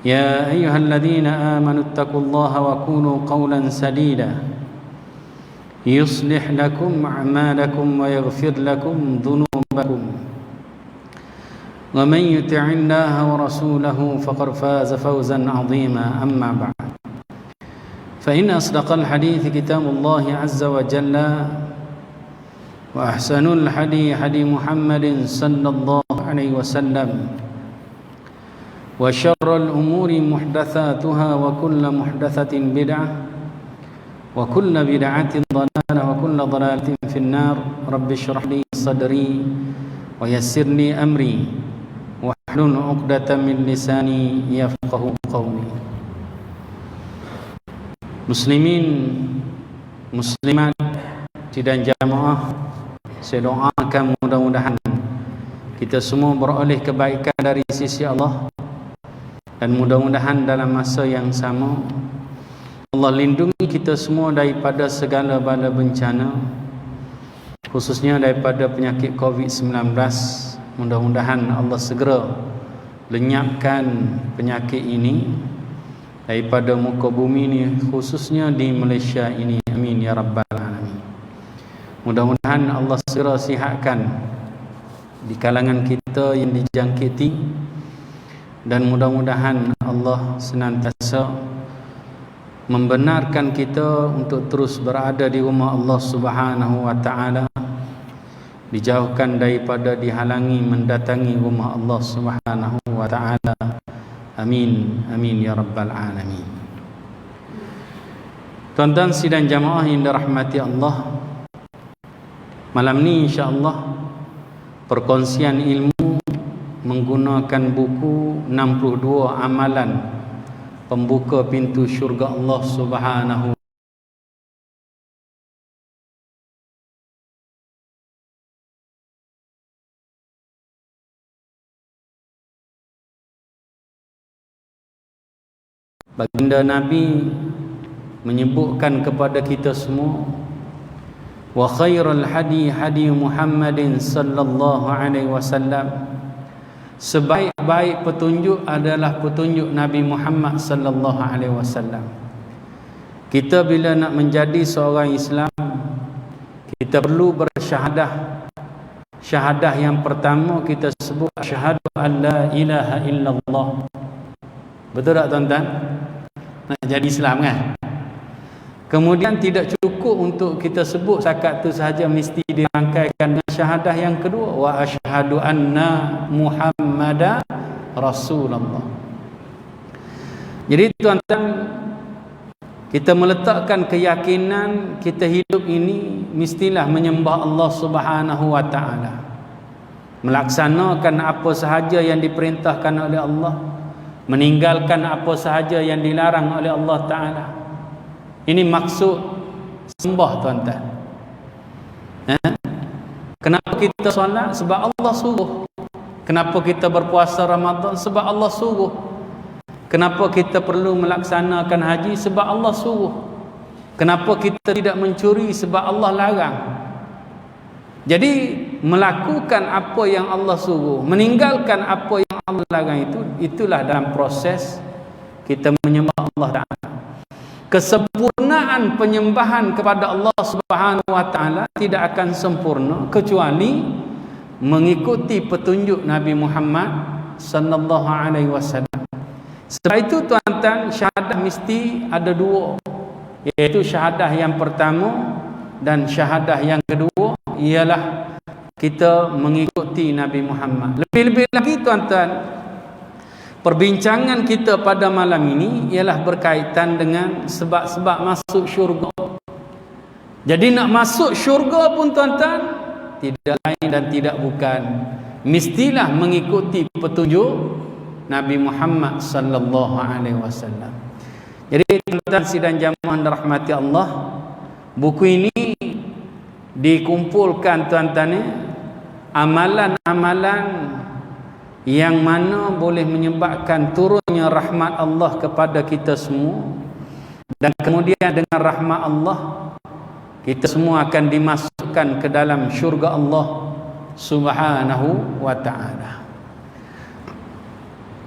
يا أيها الذين آمنوا اتقوا الله وقولوا قولا سديدا يصلح لكم أعمالكم ويغفر لكم ذنوبكم ومن يطع الله ورسوله فقد فاز فوزا عظيما. أما بعد، فإن أصدق الحديث كتاب الله عز وجل وأحسن الحديث حديث محمد صلى الله عليه وسلم وشر الأمور محدثاتها وكل محدثة بدعة وكل بدعة ضلالة وكل ضلالة في النار. رب اشرح لي صدري ويسر لي أمري واحلل عقدة من لساني يفقه قولي. Muslimin, muslimat sidang jamaah, saya doakan mudah-mudahan kita semua beroleh kebaikan dari sisi Allah, dan mudah-mudahan dalam masa yang sama Allah lindungi kita semua daripada segala bala bencana, khususnya daripada penyakit COVID-19. Mudah-mudahan Allah segera lenyapkan penyakit ini daripada muka bumi ini, khususnya di Malaysia ini. Amin ya rabbal alamin. Mudah-mudahan Allah segera sihatkan di kalangan kita yang dijangkiti, dan mudah-mudahan Allah senantiasa membenarkan kita untuk terus berada di rumah Allah Subhanahu wa taala, dijauhkan daripada dihalangi mendatangi rumah Allah Subhanahu wa taala. Amin amin ya rabbal alamin. Tuan-tuan sidang jamaah yang dirahmati Allah, malam ni insya-Allah perkongsian ilmu menggunakan buku 62 amalan pembuka pintu syurga Allah Subhanahu. Baginda Nabi menyebutkan kepada kita semua, wa khairul hadi hadi Muhammadin sallallahu alaihi wasallam, sebaik-baik petunjuk adalah petunjuk Nabi Muhammad sallallahu alaihi wasallam. Kita bila nak menjadi seorang Islam, kita perlu bersyahadah. Syahadah yang pertama kita sebut syahadu an la ilaha illallah. Betul tak tuan-tuan? Nak jadi Islam kan? Kemudian tidak cukup untuk kita sebut setakat tu sahaja, mesti dirangkaikan dengan syahadah yang kedua, wa asyhadu anna Muhammadan Rasulullah. Jadi tuan-tuan, kita meletakkan keyakinan kita hidup ini mestilah menyembah Allah Subhanahu wa taala, melaksanakan apa sahaja yang diperintahkan oleh Allah, meninggalkan apa sahaja yang dilarang oleh Allah taala. Ini maksud sembah tuan-tuan. Kenapa kita solat? Sebab Allah suruh. Kenapa kita berpuasa Ramadan? Sebab Allah suruh. Kenapa kita perlu melaksanakan haji? Sebab Allah suruh. Kenapa kita tidak mencuri? Sebab Allah larang. Jadi melakukan apa yang Allah suruh, meninggalkan apa yang Allah larang, itulah dalam proses kita menyembah Allah Ta'ala. Kesempurnaan penyembahan kepada Allah Subhanahu wa taala tidak akan sempurna kecuali mengikuti petunjuk Nabi Muhammad sallallahu alaihi wasallam. Setelah itu tuan-tuan, syahadah mesti ada dua, iaitu syahadah yang pertama dan syahadah yang kedua ialah kita mengikuti Nabi Muhammad. Lebih-lebih lagi tuan-tuan, perbincangan kita pada malam ini ialah berkaitan dengan sebab-sebab masuk syurga. Jadi nak masuk syurga pun tuan-tuan, tidak lain dan tidak bukan, mestilah mengikuti petunjuk Nabi Muhammad sallallahu alaihi wasallam. Jadi tuan-tuan sidang jamaah dirahmati Allah, buku ini dikumpulkan tuan-tuan amalan-amalan yang mana boleh menyebabkan turunnya rahmat Allah kepada kita semua, dan kemudian dengan rahmat Allah kita semua akan dimasukkan ke dalam syurga Allah Subhanahu wa ta'ala.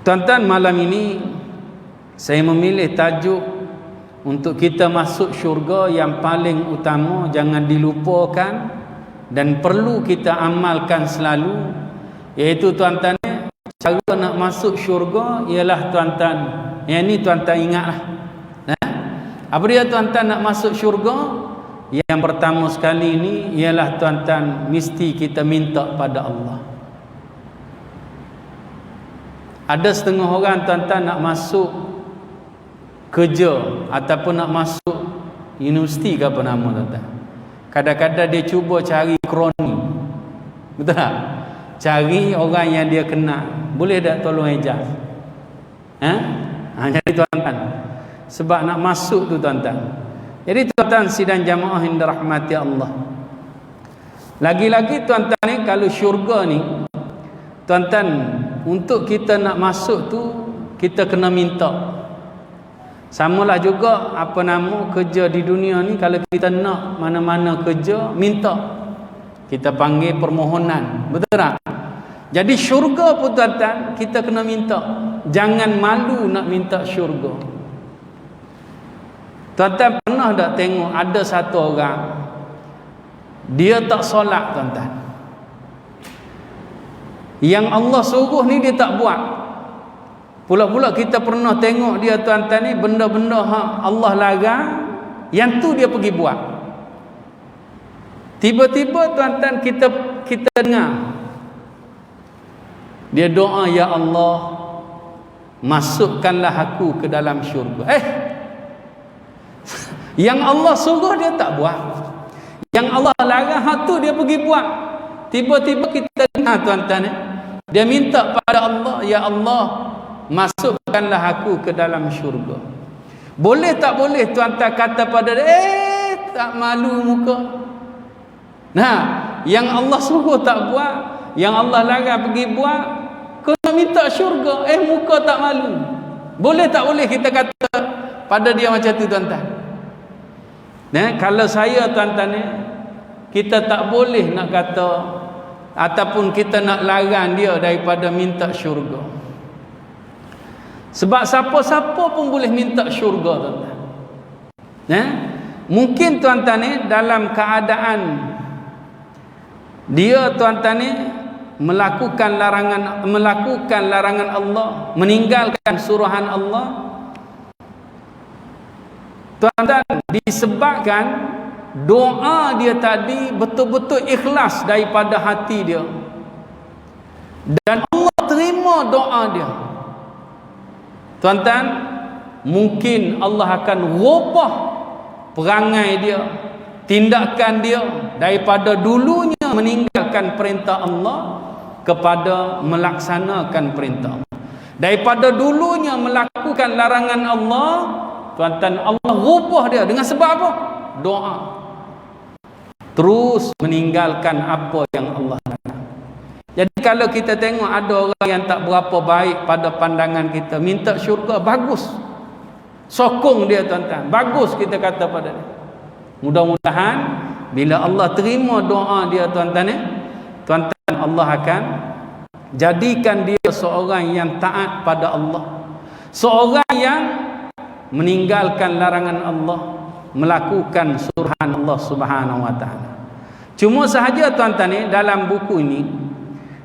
Tuan-tuan, malam ini Saya memilih tajuk untuk kita masuk syurga yang paling utama, jangan dilupakan dan perlu kita amalkan selalu, iaitu tuan-tuan, cara nak masuk syurga ialah tuan-tuan, yang ni tuan-tuan ingatlah. Apa dia tuan-tuan nak masuk syurga? Yang pertama sekali ni ialah tuan-tuan, mesti kita minta pada Allah. Ada setengah orang tuan-tuan nak masuk kerja ataupun nak masuk universiti ke apa nama tuan-tuan, kadang-kadang dia cuba cari kroni, betul tak? Cari orang yang dia kenal, boleh tak tolong ejaz? Jadi tuan-tuan, sebab nak masuk tu tuan-tuan. Jadi tuan-tuan sidang jamaah yang dirahmati Allah, lagi-lagi tuan-tuan ni, kalau syurga ni tuan-tuan, untuk kita nak masuk tu kita kena minta. Samalah juga apa nama kerja di dunia ni, kalau kita nak mana-mana kerja, minta. Kita panggil permohonan, betul tak? Jadi syurga pun tuan-tuan, kita kena minta. Jangan malu nak minta syurga. Tuan-tuan pernah tak tengok ada satu orang, dia tak solat tuan-tuan, yang Allah suruh ni dia tak buat. Pula-pula kita pernah tengok dia tuan-tuan ni, benda-benda Allah larang, yang tu dia pergi buat. Tiba-tiba tuan-tuan kita dengar dia doa, ya Allah, masukkanlah aku ke dalam syurga. Yang Allah suruh dia tak buat, yang Allah larang tu dia pergi buat. Tiba-tiba kita dengar tuan-tuan, dia minta pada Allah, ya Allah, masukkanlah aku ke dalam syurga. Boleh tak boleh tuan-tuan kata pada dia, tak malu muka? Nah, yang Allah suruh tak buat, yang Allah larang pergi buat, kena minta syurga, muka tak malu. Boleh tak boleh kita kata pada dia macam tu tuan-tuan? Kalau saya tuan-tuan ni, kita tak boleh nak kata ataupun kita nak larang dia daripada minta syurga. Sebab siapa-siapa pun boleh minta syurga tuan-tuan. Mungkin tuan-tuan ni dalam keadaan dia tuan-tuan ni melakukan larangan Allah, meninggalkan suruhan Allah, tuan-tuan, disebabkan doa dia tadi betul-betul ikhlas daripada hati dia, dan Allah terima doa dia. Tuan-tuan, mungkin Allah akan rubah perangai dia, tindakan dia, daripada dulunya meninggalkan perintah Allah kepada melaksanakan perintah Allah. Daripada dulunya melakukan larangan Allah, tuan-tuan, Allah rubah dia dengan sebab apa? Doa. Terus meninggalkan apa yang Allah larang. Jadi kalau kita tengok ada orang yang tak berapa baik pada pandangan kita, minta syurga, bagus, sokong dia tuan-tuan, bagus kita kata pada dia. Mudah-mudahan bila Allah terima doa dia tuan-tuan, tuan-tuan, Allah akan jadikan dia seorang yang taat pada Allah, seorang yang meninggalkan larangan Allah, melakukan suruhan Allah Subhanahu wa taala. Cuma sahaja tuan-tuan, dalam buku ini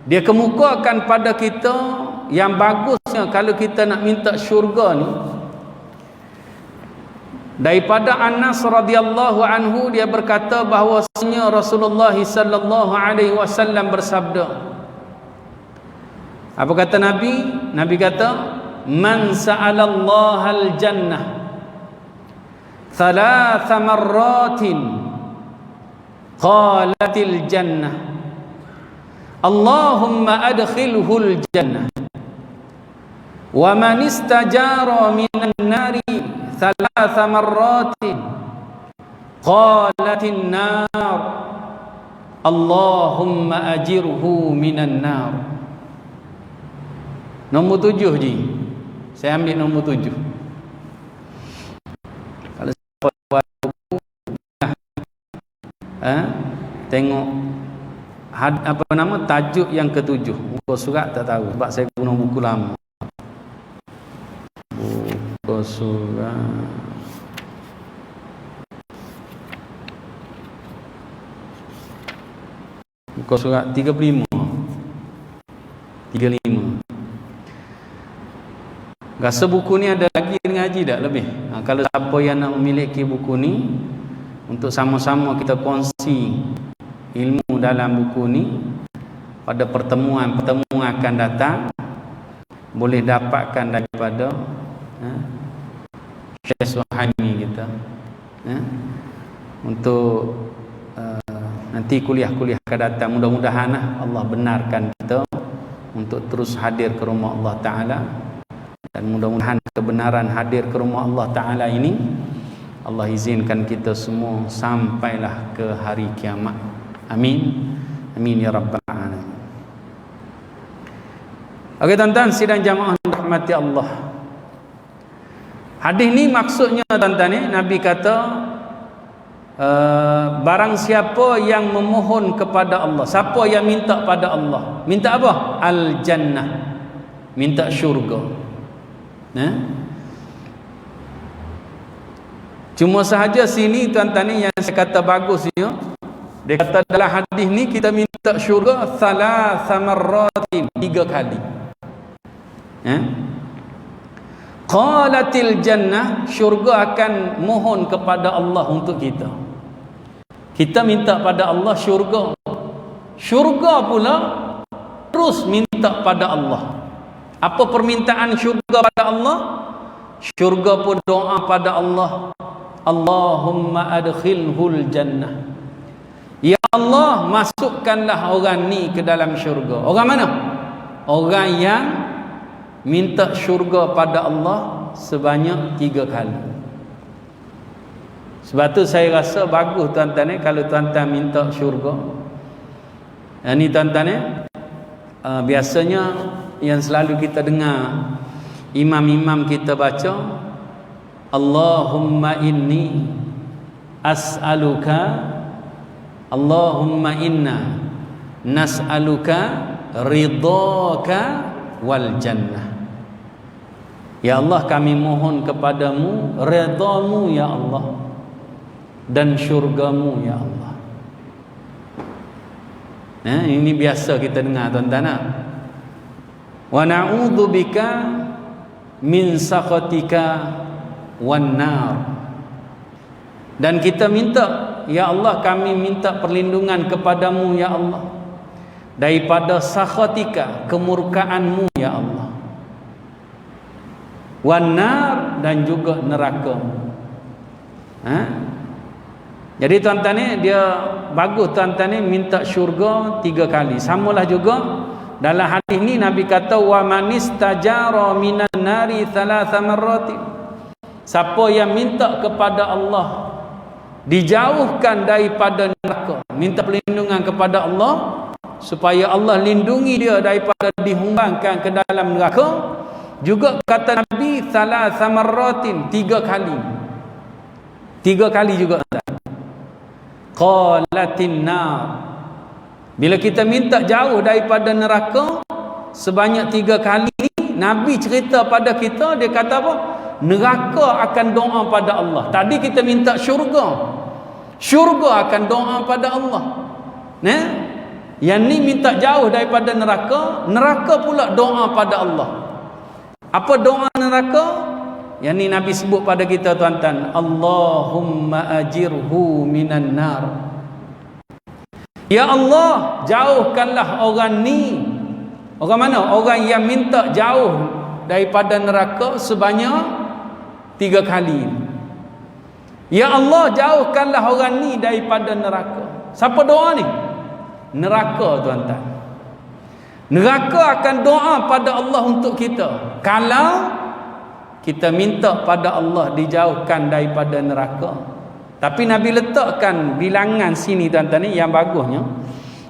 dia kemukakan pada kita yang bagusnya kalau kita nak minta syurga ni. Daripada Anas radhiyallahu anhu, dia berkata bahawasanya Rasulullah sallallahu alaihi wasallam bersabda. Apa kata Nabi? Nabi kata, man sa'alallaha al-jannah thalatha marratin qalatil jannah Allahumma adkhilhul jannah, wa man istajara minan nari thalatha marratin qalatin nar Allahumma ajirhu minan nar. Nombor 7 je. Saya ambil nombor 7. Kalau siapa buat buku, tengok apa nama tajuk yang ke-7. Muka surat tak tahu sebab saya guna buku lama. Muka surat Muka surat 35 Rasa buku ni ada lagi ngaji tak lebih? Kalau siapa yang nak memiliki buku ni, untuk sama-sama kita kongsi ilmu dalam buku ni, pada pertemuan-pertemuan akan datang, boleh dapatkan daripada Syekh Suhaimi kita, untuk nanti kuliah-kuliah akan datang. Mudah-mudahan Allah benarkan kita untuk terus hadir ke rumah Allah Ta'ala, dan mudah-mudahan kebenaran hadir ke rumah Allah Ta'ala ini Allah izinkan kita semua sampailah ke hari kiamat. Amin. Amin ya rabbal alamin. Okey tuan-tuan sidang jamaah rahmati Allah, hadis ni maksudnya tuan-tuan ni, Nabi kata barang siapa yang memohon kepada Allah, siapa yang minta pada Allah, minta apa? Al-jannah, minta syurga. Cuma sahaja sini tuan-tuan ni yang saya kata bagusnya, dia kata dalam hadis ni kita minta syurga thalatha marratin, 3 kali. Qalatil jannah, syurga akan mohon kepada Allah untuk kita. Kita minta pada Allah syurga, syurga pula terus minta pada Allah. Apa permintaan syurga pada Allah? Syurga pun doa pada Allah, Allahumma adkhilhul jannah, ya Allah masukkanlah orang ni ke dalam syurga. Orang mana? Orang yang minta syurga pada Allah sebanyak 3 kali. Sebab tu saya rasa bagus tuan-tuan kalau tuan-tuan minta syurga. Ini tuan-tuan biasanya yang selalu kita dengar imam-imam kita baca, Allahumma inni as'aluka, Allahumma inna nas'aluka ridhaka wal jannah. Ya Allah, kami mohon kepadamu redamu ya Allah, dan syurgamu ya Allah. Ini biasa kita dengar tuan-tuan. Wa na'udzu bika min sakhatika wan nar. Dan kita minta, ya Allah kami minta perlindungan kepadamu ya Allah daripada sakhatika, kemurkaanmu ya Allah, wan nar, dan juga neraka. Jadi tuan-tuan ni dia bagus tuan-tuan ni minta syurga 3 kali. Samalah juga dalam hadis ni Nabi kata wa manistajara minan nari thalatha marratin. Siapa yang minta kepada Allah dijauhkan daripada neraka, minta perlindungan kepada Allah supaya Allah lindungi dia daripada dihumbankan ke dalam neraka, juga kata Nabi thalatha marratin, 3 kali. 3 kali juga. Qalatin nar, bila kita minta jauh daripada neraka sebanyak 3 kali, Nabi cerita pada kita, dia kata apa? Neraka akan doa pada Allah. Tadi kita minta syurga, syurga akan doa pada Allah. Yang ni minta jauh daripada neraka, neraka pula doa pada Allah. Apa doa neraka? Yang ni Nabi sebut pada kita tuan-tuan, Allahumma ajirhu minan nar. Ya Allah, jauhkanlah orang ni. Orang mana? Orang yang minta jauh daripada neraka sebanyak 3 kali. Ya Allah, jauhkanlah orang ni daripada neraka. Siapa doa ni? Neraka tuan-tuan. Neraka akan doa pada Allah untuk kita kalau kita minta pada Allah dijauhkan daripada neraka. Tapi Nabi letakkan bilangan sini tuan-tuan ni yang bagusnya.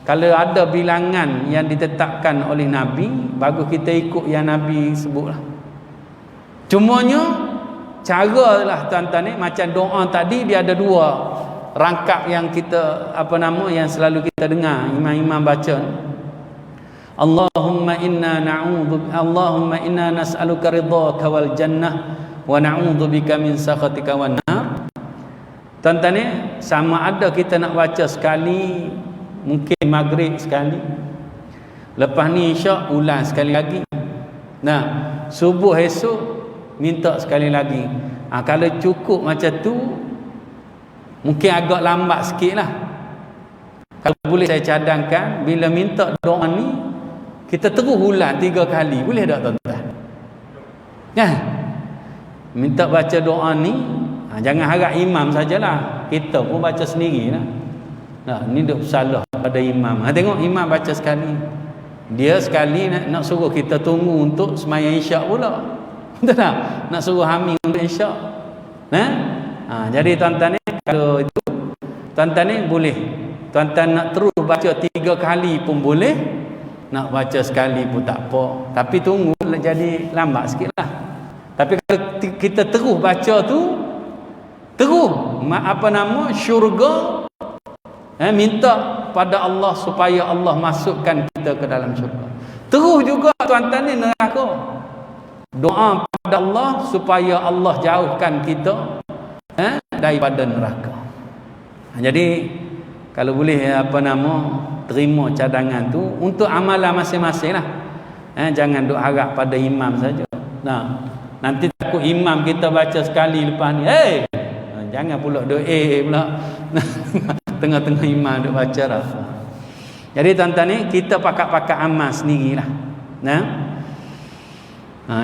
Kalau ada bilangan yang ditetapkan oleh Nabi, bagus kita ikut yang Nabi sebutlah. Cumanya caralah tuan-tuan ni, macam doa tadi dia ada 2 rangkap yang kita yang selalu kita dengar imam-imam baca. Allahumma inna nas'aluka ridhaka wal jannah wa na'udzubika min sakhatika wan nar. Tuan-tuan ni, sama ada kita nak baca sekali, mungkin maghrib sekali, lepas ni isyak ulang sekali lagi. Nah, subuh esok minta sekali lagi. Kalau cukup macam tu, mungkin agak lambat sikit lah. Kalau boleh saya cadangkan, bila minta doa ni, kita terus ulang 3 kali. Boleh tak tuan-tuan? Kan? Minta baca doa ni, jangan harap imam sajalah, kita pun baca sendiri lah. Nah, ni duk salah pada imam. Tengok imam baca sekali, dia sekali nak suruh kita tunggu untuk sembahyang isyak pula. Betul tak? Nak suruh hamil untuk isyak. Jadi tuan-tuan ni, kalau itu tuan-tuan ni boleh, tuan-tuan nak terus baca 3 kali pun boleh, nak baca sekali pun tak apa, tapi tunggu jadi lambat sikit lah. Tapi kalau kita terus baca tu, terus syurga, minta pada Allah supaya Allah masukkan kita ke dalam syurga. Terus juga tuan-tuan ni neraka, doa pada Allah supaya Allah jauhkan kita daripada neraka. Jadi kalau boleh terima cadangan tu untuk amalan masing-masing lah. Jangan duk harap pada imam saja. Nanti takut imam kita baca sekali lepas ni, jangan pula doa pula tengah-tengah imam duk baca dah. Jadi tuan-tuan ni, kita pakat-pakat amal sendirilah.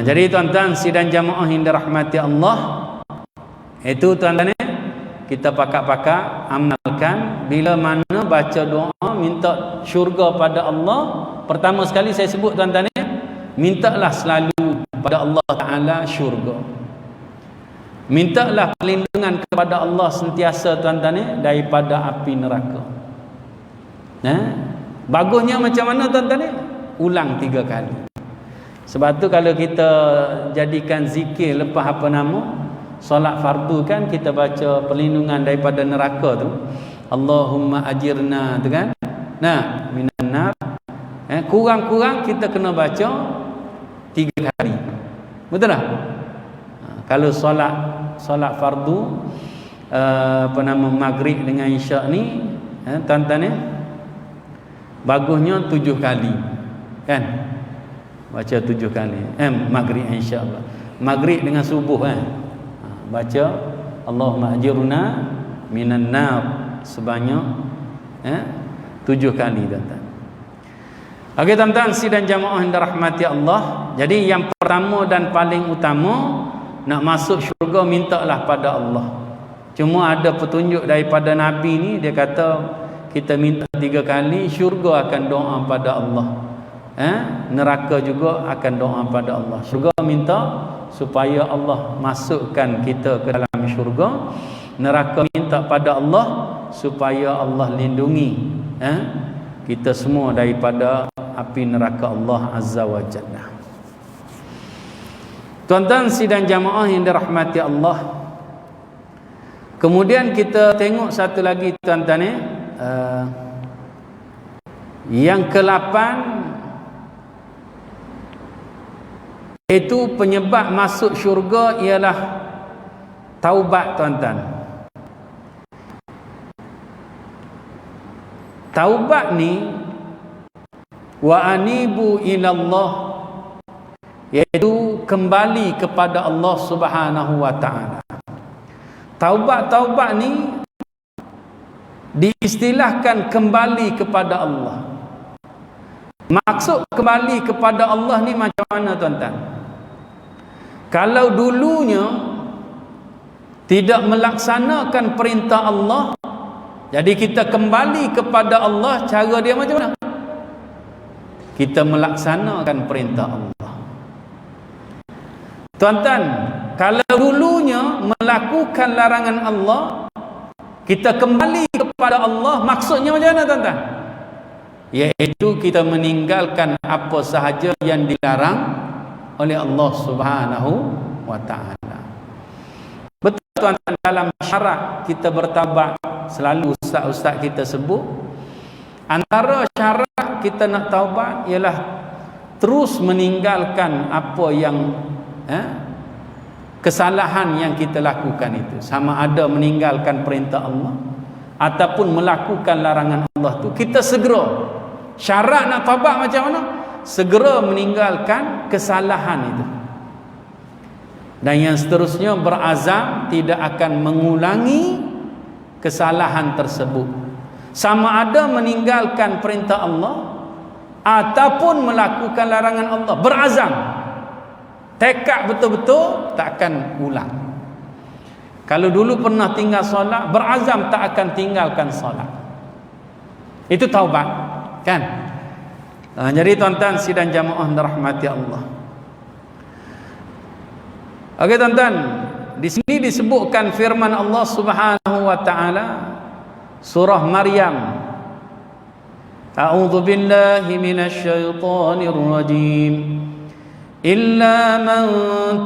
Jadi tuan-tuan sidang jamaah yang dirahmati Allah, itu tuan-tuan ni, kita pakat-pakat amalkan. Bila mana baca doa minta syurga pada Allah, pertama sekali saya sebut tuan-tuan ni, mintalah selalu pada Allah Ta'ala syurga. Mintalah perlindungan kepada Allah sentiasa tuan-tuan ni daripada api neraka. Bagusnya macam mana tuan-tuan ni? Ulang 3 kali. Sebab tu kalau kita jadikan zikir lepas solat fardu kan, kita baca perlindungan daripada neraka tu, Allahumma ajirna tu kan, minan nar. Kurang-kurang kita kena baca 3 kali. Betul tak? Kalau solat fardu maghrib dengan isyak ni, tuan-tuan ni, bagusnya 7 kali kan, baca 7 kali maghrib insya-Allah. Maghrib dengan subuh baca Allahumma ajirna minan nar sebanyak 7 kali tuan-tuan. Okey tuan-tuan sidang jamaah yang dirahmati Allah. Jadi yang pertama dan paling utama, nak masuk syurga mintalah pada Allah. Cuma ada petunjuk daripada Nabi ni, dia kata kita minta 3 kali, syurga akan doa pada Allah. Neraka juga akan doa pada Allah. Syurga minta supaya Allah masukkan kita ke dalam syurga. Neraka minta pada Allah supaya Allah lindungi kita semua daripada api neraka Allah Azza wa Jalla. Tuan-tuan sidang jamaah yang dirahmati Allah, kemudian kita tengok satu lagi tuan-tuan ni, yang ke-8, iaitu penyebab masuk syurga ialah taubat tuan-tuan. Taubat ni, wa anibu ilallah, iaitu kembali kepada Allah Subhanahu wa ta'ala. Taubat ni diistilahkan kembali kepada Allah. Maksud kembali kepada Allah ni macam mana tuan-tuan? Kalau dulunya tidak melaksanakan perintah Allah, jadi kita kembali kepada Allah, cara dia macam mana? Kita melaksanakan perintah Allah. Tuan-tuan, kalau dulunya melakukan larangan Allah, kita kembali kepada Allah, maksudnya macam mana tuan-tuan? Iaitu kita meninggalkan apa sahaja yang dilarang oleh Allah Subhanahu wa ta'ala. Betul tuan-tuan, dalam syarat kita bertaubat, selalu ustaz-ustaz kita sebut, antara syarat kita nak taubat ialah terus meninggalkan apa yang kesalahan yang kita lakukan itu, sama ada meninggalkan perintah Allah ataupun melakukan larangan Allah tu, kita segera, syarat nak taubat macam mana? Segera meninggalkan kesalahan itu. Dan yang seterusnya, berazam tidak akan mengulangi kesalahan tersebut, sama ada meninggalkan perintah Allah ataupun melakukan larangan Allah. Berazam, tekad betul-betul tak akan ulang. Kalau dulu pernah tinggal solat, berazam tak akan tinggalkan solat. Itu taubat, kan? Jadi tuan-tuan sidang jamaah dirahmati Allah. Okey tuan-tuan, di sini disebutkan firman Allah Subhanahu wa taala surah Maryam. A'udzu billahi minasy syaithanir rajim. Illa man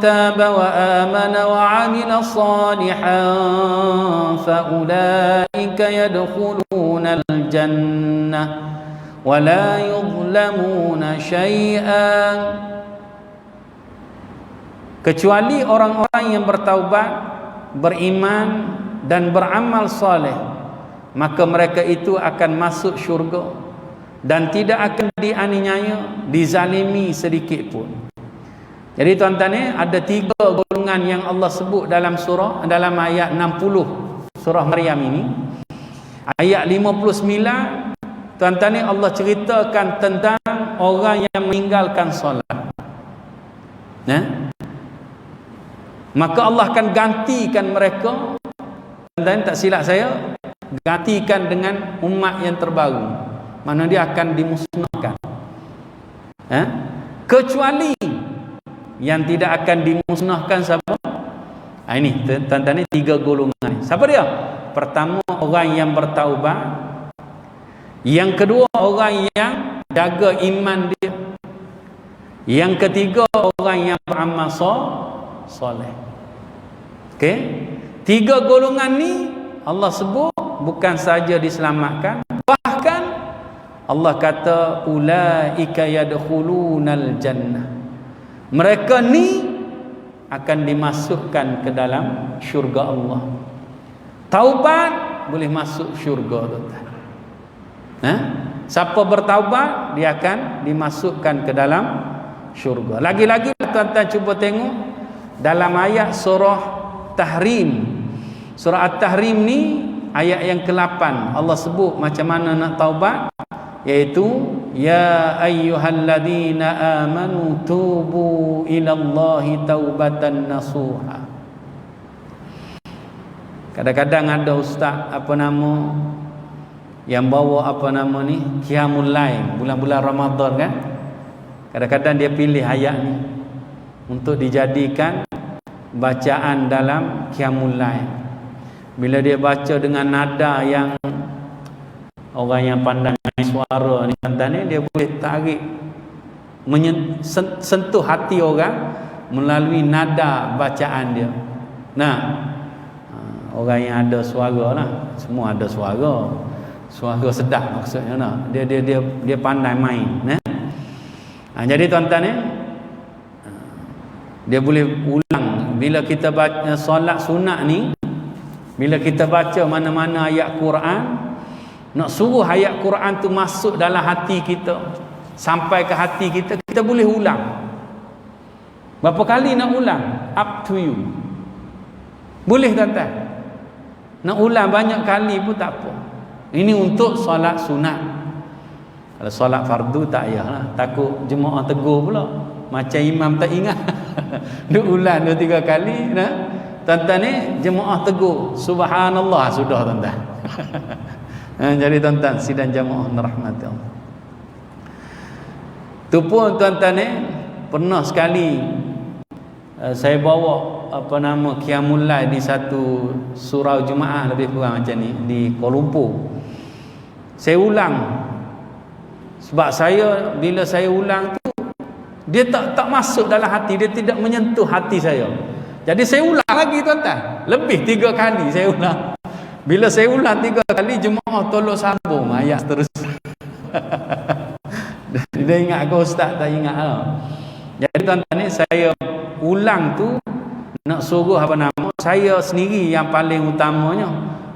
taba wa amana wa 'amila shalihan fa ulaika yadkhuluna al-jannah wa la yuzlamuna syai'an. Kecuali orang-orang yang bertaubat, beriman dan beramal soleh, maka mereka itu akan masuk syurga dan tidak akan dianiaya, dizalimi sedikit pun. Jadi tuan-tuan, ada 3 golongan yang Allah sebut dalam ayat 60 surah Maryam ini. Ayat 59, tuan-tuan, Allah ceritakan tentang orang yang meninggalkan solat. Maka Allah akan gantikan mereka, dan tak silap saya, gantikan dengan umat yang terbaru, mana dia akan dimusnahkan. Kecuali yang tidak akan dimusnahkan siapa? Ini tuan-tuan, 3 golongan. Siapa dia? Pertama, orang yang bertaubat. Yang kedua, orang yang jaga iman dia. Yang ketiga, orang yang beramal soleh. Okey, 3 golongan ni Allah sebut bukan saja diselamatkan, bahkan Allah kata ulaika yadkhulunal jannah. Mereka ni akan dimasukkan ke dalam syurga Allah. Taubat boleh masuk syurga, tuan-tuan. Siapa bertaubat, dia akan dimasukkan ke dalam syurga. Lagi-lagi tuan-tuan cuba tengok dalam ayat surah Tahrim. Surah At-Tahrim ni ayat yang ke-8, Allah sebut macam mana nak taubat, iaitu ya ayyuhalladzina amanu tubu ilallahi taubatan nasuha. Kadang-kadang ada ustaz yang bawa Qiyamul Lail bulan-bulan Ramadan, kan? Kadang-kadang dia pilih ayat ni untuk dijadikan bacaan dalam Qiyamul Lail. Bila dia baca dengan nada yang orang yang pandai suara ni, dia boleh tarik, sentuh hati orang melalui nada bacaan dia. Orang yang ada suara lah, semua ada suara sedap maksudnya lah. Dia pandai main. Jadi tuan-tuan, dia boleh ulang. Bila kita baca solat sunat ni, bila kita baca mana-mana ayat Quran, nak suruh ayat Quran tu masuk dalam hati kita, sampai ke hati kita, kita boleh ulang. Berapa kali nak ulang? Up to you. Boleh, tuan-tuan. Nak ulang banyak kali pun tak apa. Ini untuk solat sunat. Kalau solat fardu tak payahlah, takut jemaah tegur pula, macam imam tak ingat. Duk ulang 2-3 kali, tuan-tuan ni jemaah tegur, subhanallah, sudah tuan-tuan. Jadi tuan-tuan sidang jemaah rahmati Allah. Tu pun tuan-tuan ni pernah sekali saya bawa Qiyamul Lail di satu surau Jumaat, lebih kurang macam ni, di Kuala Lumpur. Saya ulang, sebab bila saya ulang tu, dia tak masuk dalam hati, dia tidak menyentuh hati saya. Jadi saya ulang lagi, tuan-tuan. Lebih 3 kali saya ulang. Bila saya ulang 3 kali, jemaah tolong sambung ayat terus. Dia ingat ke ustaz? Tak ingat lah. Jadi tuan-tuan ni saya ulang tu nak suruh apa nama, saya sendiri yang paling utamanya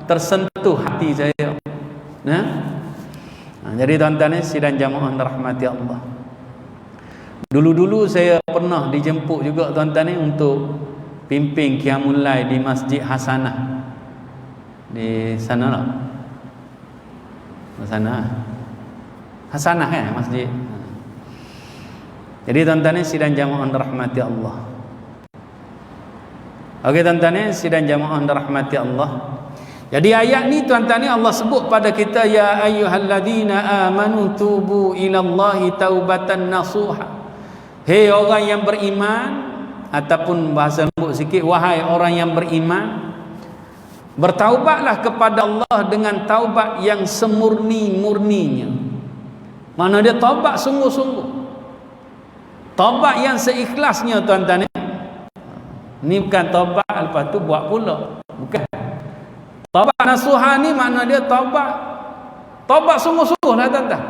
tersentuh hati saya. Jadi tuan-tuan sidang jamaah rahmati Allah. Dulu-dulu saya pernah dijemput juga tuan-tuan untuk pimpin qiyamul lail di Masjid Hasanah. Di sana lah. Di sana. Hasanah kan masjid. Jadi tuan-tuan sidang jamaah rahmati Allah. Okey tuan-tuan sidang jamaah rahmati Allah. Jadi ayat ni tuan-tuan Allah sebut pada kita, ya ayyuhalladzina amanu tubu ilallahi taubatan nasuha. Hei orang yang beriman, ataupun bahasa lembut sikit, wahai orang yang beriman, bertaubatlah kepada Allah dengan taubat yang semurni-murninya. Mana dia taubat sungguh-sungguh, taubat yang seikhlasnya tuan-tuan. Ni bukan taubat lepas tu buat pula, bukan. Taubat nasuha ni makna dia taubat sungguh-sungguh lah tuan-tuan.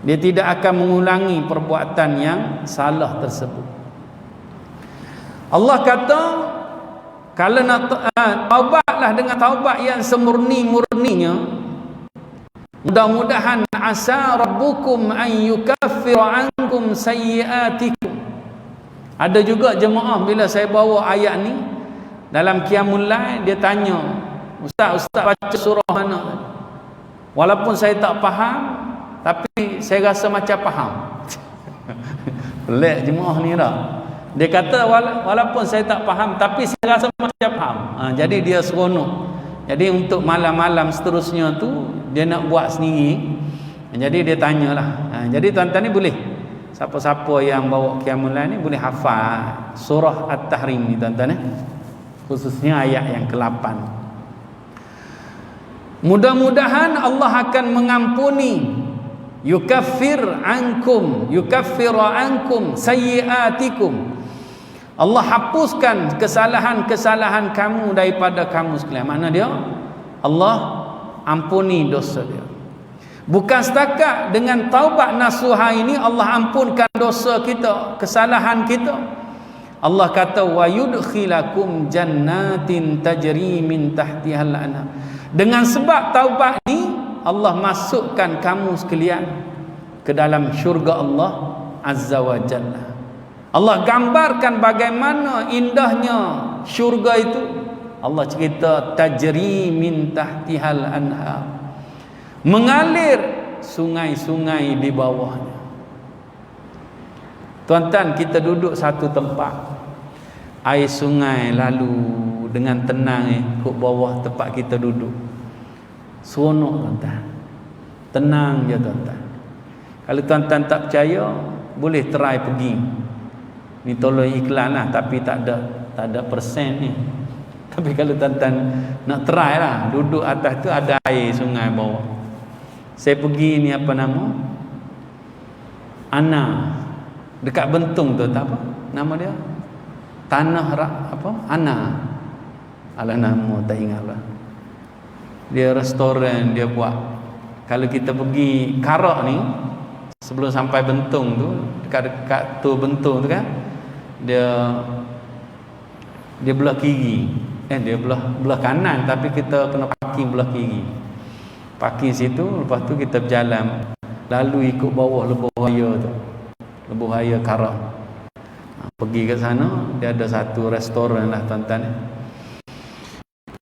Dia tidak akan mengulangi perbuatan yang salah tersebut. Allah kata, kalau nak taubatlah dengan taubat yang semurni-murninya, mudah-mudahan asa rabbukum an yukaffira ankum sayyiatikum. Ada juga jemaah bila saya bawa ayat ni dalam qiyamul lail, dia tanya, Ustaz baca surah mana? Walaupun saya tak faham, tapi saya rasa macam faham. Pelik jemaah ni dah. Dia kata walaupun saya tak faham, tapi saya rasa macam faham. Jadi dia seronok. Jadi untuk malam-malam seterusnya tu dia nak buat sendiri. Jadi dia tanyalah. Jadi tuan-tuan ni boleh, siapa-siapa yang bawa qiyamul lail ni boleh hafal surah At-Tahrim ni tuan-tuan. Khususnya ayat yang ke-8. Mudah-mudahan Allah akan mengampuni, yukaffiru ankum sayyiatikum. Allah hapuskan kesalahan-kesalahan kamu daripada kamu sekalian. Makna dia Allah ampuni dosa dia. Bukan setakat dengan taubat nasuha ini Allah ampunkan dosa kita, kesalahan kita. Allah kata wa yudkhilakum jannatin tajri min tahtihal anhar. Dengan sebab taubat ni Allah masukkan kamu sekalian ke dalam syurga Allah Azza wa Jalla. Allah gambarkan bagaimana indahnya syurga itu. Allah cerita tajri min tahtihal anhar, mengalir sungai-sungai di bawahnya. Tuan-tuan, kita duduk satu tempat, air sungai lalu dengan tenang ke bawah tempat kita duduk. Seronok tuan-tuan, tenang je tuan-tuan. Kalau tuan-tuan tak percaya, boleh try pergi. Ni tolong iklan lah, tapi tak ada persen ni. Tapi kalau tuan-tuan nak try lah, duduk atas tu ada air sungai bawah. Saya pergi ni apa nama, Ana, dekat Bentung tu, tak apa nama dia, Tanah apa Ana, alah nama tak ingat lah. Dia restoran dia buat. Kalau kita pergi Karak ni, sebelum sampai Bentung tu, dekat tu Bentung tu kan, dia belah kiri, dia belah kanan, tapi kita kena parking belah kiri. Parking situ, lepas tu kita berjalan lalu ikut bawah Lebuh Raya tu, Lebuh Raya Karak. Pergi ke sana, dia ada satu restoran lah tuan-tuan.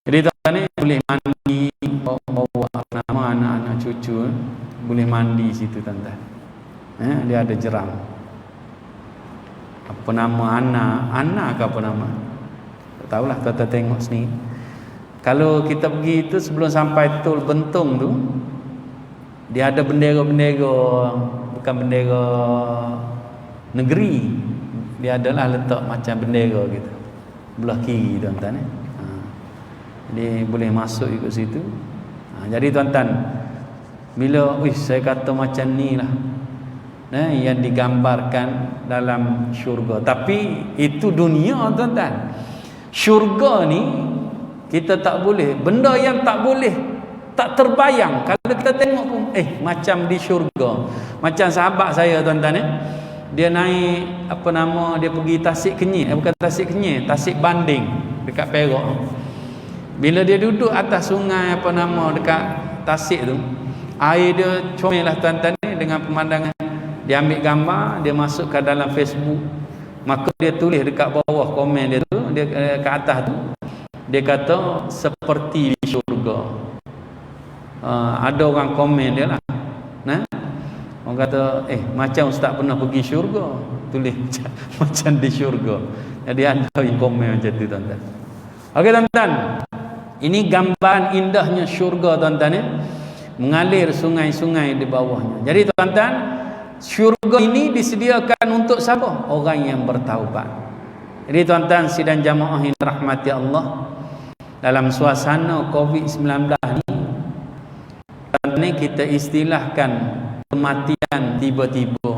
Jadi tuan-tuan ni boleh mandi, bawa nama anak-anak cucu, boleh mandi situ tuan-tuan. Dia ada jeram. Apa nama Ana ke apa nama? Tak tahulah, tuan-tuan tengok sini. Kalau kita pergi itu sebelum sampai tol Bentung tu, dia ada bendera-bendera, bukan bendera negeri. Dia adalah letak macam bendera gitu, belah kiri tuan-tuan. Jadi boleh masuk ikut situ. Jadi tuan-tuan, bila saya kata macam ni lah, yang digambarkan dalam syurga. Tapi itu dunia tuan-tuan. Syurga ni kita tak boleh, benda yang tak boleh, tak terbayang. Kalau kita tengok pun macam di syurga. Macam sahabat saya tuan-tuan, dia naik apa nama, dia pergi Tasik Kenyir, bukan Tasik Kenyir, Tasik Banding dekat Perak. Bila dia duduk atas sungai apa nama dekat Tasik tu, air dia comel lah tuan-tuan ni dengan pemandangan. Dia ambil gambar, dia masuk ke dalam Facebook. Maka dia tulis dekat bawah komen dia tu, dia kat atas tu, dia kata seperti di syurga. Ada orang komen dia lah, nah, orang kata macam ustaz pernah pergi syurga, tulis macam di syurga. Jadi ada yang komen macam tu tuan-tuan. Okey tuan-tuan, ini gambaran indahnya syurga tuan-tuan ya. Mengalir sungai-sungai di bawahnya. Jadi tuan-tuan, syurga ini disediakan untuk siapa? Orang yang bertaubat. Jadi tuan-tuan sidang jamaah yang rahmati Allah, dalam suasana COVID-19 ni kita istilahkan kematian tiba-tiba.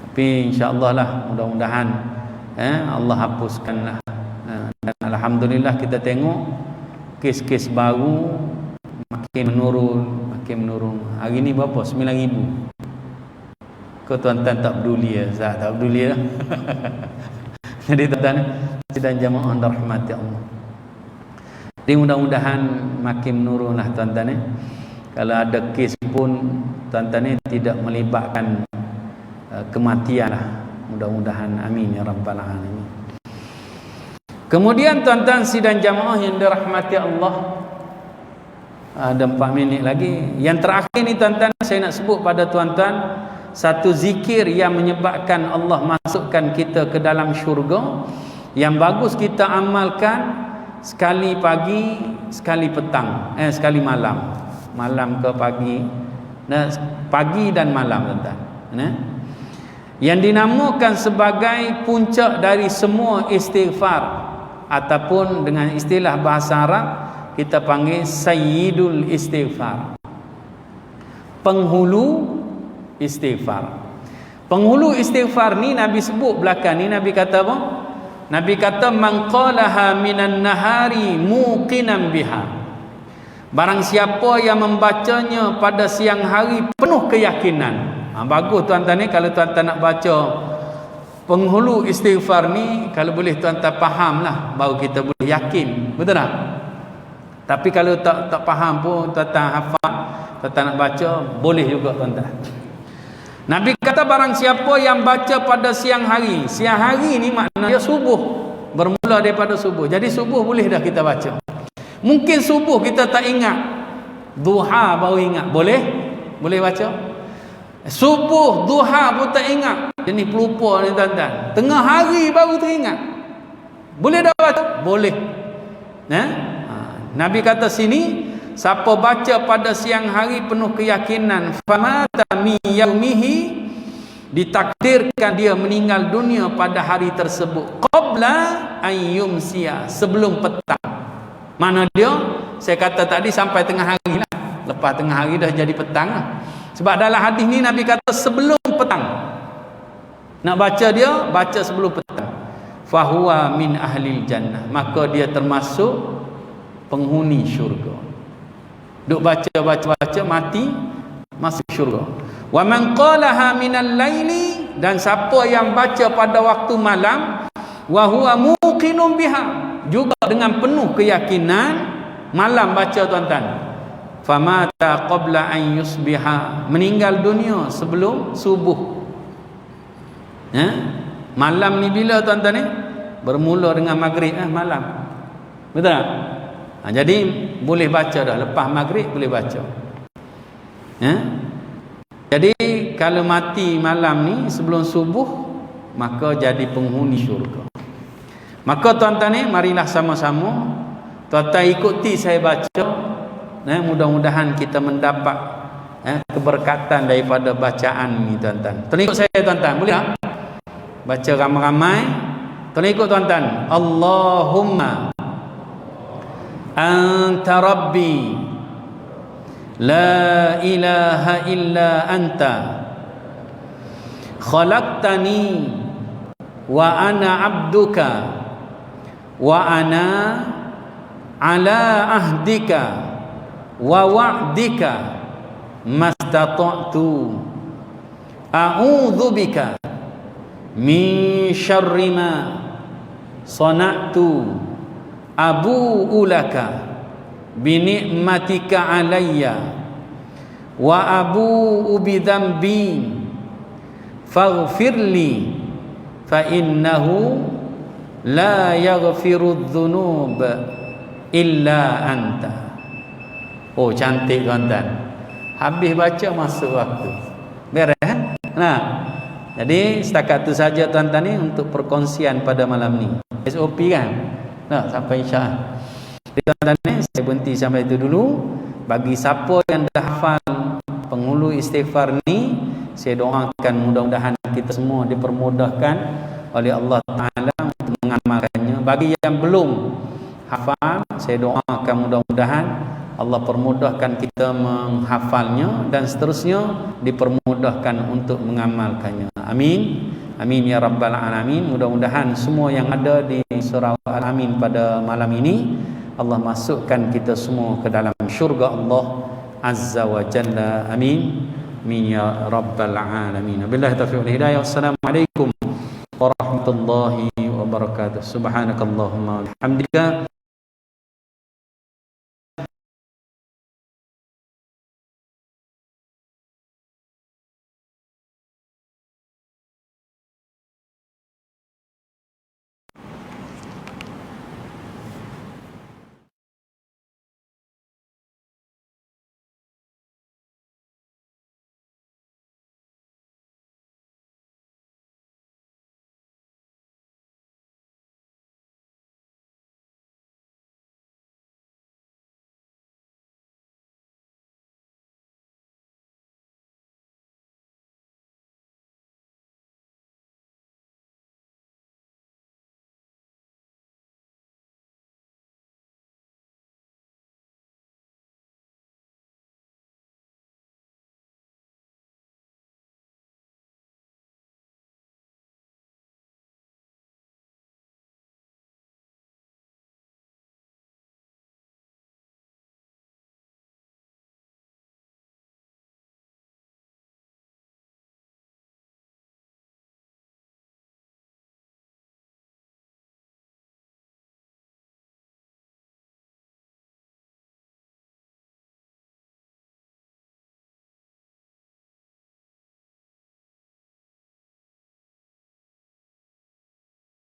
Tapi insya-Allah lah, mudah-mudahan Allah hapuskanlah. Dan alhamdulillah kita tengok kes-kes baru makin menurun. Hari ni berapa? 9,000. Kau tuan-tuan tak peduli ya? Zat tak peduli ya. Jadi tuan-tuan sidang jamaah rahmati Allah. Jadi mudah-mudahan makin menurunlah tuan-tuan. Kalau ada kes pun tuan-tuan tidak melibatkan kematian lah. Mudah-mudahan amin ya rabbal alamin. Kemudian tuan-tuan sidang jamaah yang dirahmati Allah, ada 4 minit lagi. Yang terakhir ni tuan-tuan, saya nak sebut pada tuan-tuan satu zikir yang menyebabkan Allah masukkan kita ke dalam syurga, yang bagus kita amalkan sekali pagi, sekali petang, sekali malam. Malam ke pagi, pagi dan malam tuan-tuan. Yang dinamakan sebagai puncak dari semua istighfar, ataupun dengan istilah bahasa Arab kita panggil Sayyidul Istighfar, penghulu istighfar. Penghulu istighfar ni Nabi sebut belakang ni, Nabi kata apa? Nabi kata man qalaha minan nahari muqinan biha. Barang siapa yang membacanya pada siang hari penuh keyakinan. Bagus tuan-tuan ni, kalau tuan-tuan nak baca penghulu istighfar ni, kalau boleh tuan-tuan faham lah, baru kita boleh yakin. Betul tak? Tapi kalau tak faham pun, tuan-tuan hafal, tuan-tuan nak baca, boleh juga tuan-tuan. Nabi kata barang siapa yang baca pada siang hari. Siang hari ni maknanya subuh, bermula daripada subuh. Jadi subuh boleh dah kita baca. Mungkin subuh kita tak ingat, duha baru ingat, boleh baca. Subuh, duha pun tak ingat, jenis pelupa ni tuan-tuan. Tengah hari baru teringat, boleh dah baca? Boleh. Nabi kata sini, siapa baca pada siang hari penuh keyakinan, famata mi yaumihi, ditakdirkan dia meninggal dunia pada hari tersebut, qabla an yumsiya, sebelum petang. Mana dia? Saya kata tadi sampai tengah hari lah. Lepas tengah hari dah jadi petang lah. Sebab dalam hadis ni Nabi kata sebelum petang. Nak baca dia, baca sebelum petang. Fahuwa min ahlil jannah, maka dia termasuk penghuni syurga. Duk baca mati masuk syurga. Wa man qalaha minal laili, dan siapa yang baca pada waktu malam, wa huwa muqinun biha, juga dengan penuh keyakinan malam baca tuan-tuan, famata qabla an yusbiha, meninggal dunia sebelum subuh. Malam ni bila tuan-tuan ni? Bermula dengan maghrib malam. Betul tak? Jadi boleh baca dah, lepas maghrib boleh baca. Jadi kalau mati malam ni sebelum subuh, maka jadi penghuni syurga. Maka tuan-tuan ni, marilah sama-sama tuan-tuan ikuti saya baca. Mudah-mudahan kita mendapat keberkatan daripada bacaan ni tuan-tuan. Ikut saya tuan-tuan, boleh tak? Baca ramai-ramai. Ikut tuan-tuan. Allahumma anta rabbi la ilaha illa anta khalaqtani wa ana abduka wa ana ala ahdika wa wa'dika mastata'tu a'udzubika min syarri ma sana'tu abu'u laka bi ni'matika alayya wa abu'u bi dhanbi faghfirli fa innahu la yaghfiru dhunub illa anta. Oh, cantik tuan-tuan. Habis baca masuk waktu. Beres kan? Nah, jadi setakat itu saja tuan-tuan ni untuk perkongsian pada malam ni. SOP kan? Nah, sampai insya-Allah. Jadi tuan-tuan ni saya berhenti sampai itu dulu. Bagi siapa yang dah hafal penghulu istighfar ni, saya doakan mudah-mudahan kita semua dipermudahkan oleh Allah Ta'ala untuk mengamalkannya. Bagi yang belum hafal, saya doakan mudah-mudahan Allah permudahkan kita menghafalnya dan seterusnya dipermudahkan untuk mengamalkannya. Amin. Amin ya rabbal alamin. Mudah-mudahan semua yang ada di surah Al-Amin pada malam ini Allah masukkan kita semua ke dalam syurga Allah Azza wa Jalla. Amin. Amin ya rabbal alamin. Billahi taufiq wal hidayah. Wassalamualaikum warahmatullahi wabarakatuh. Subhanakallahumma wa bihamdika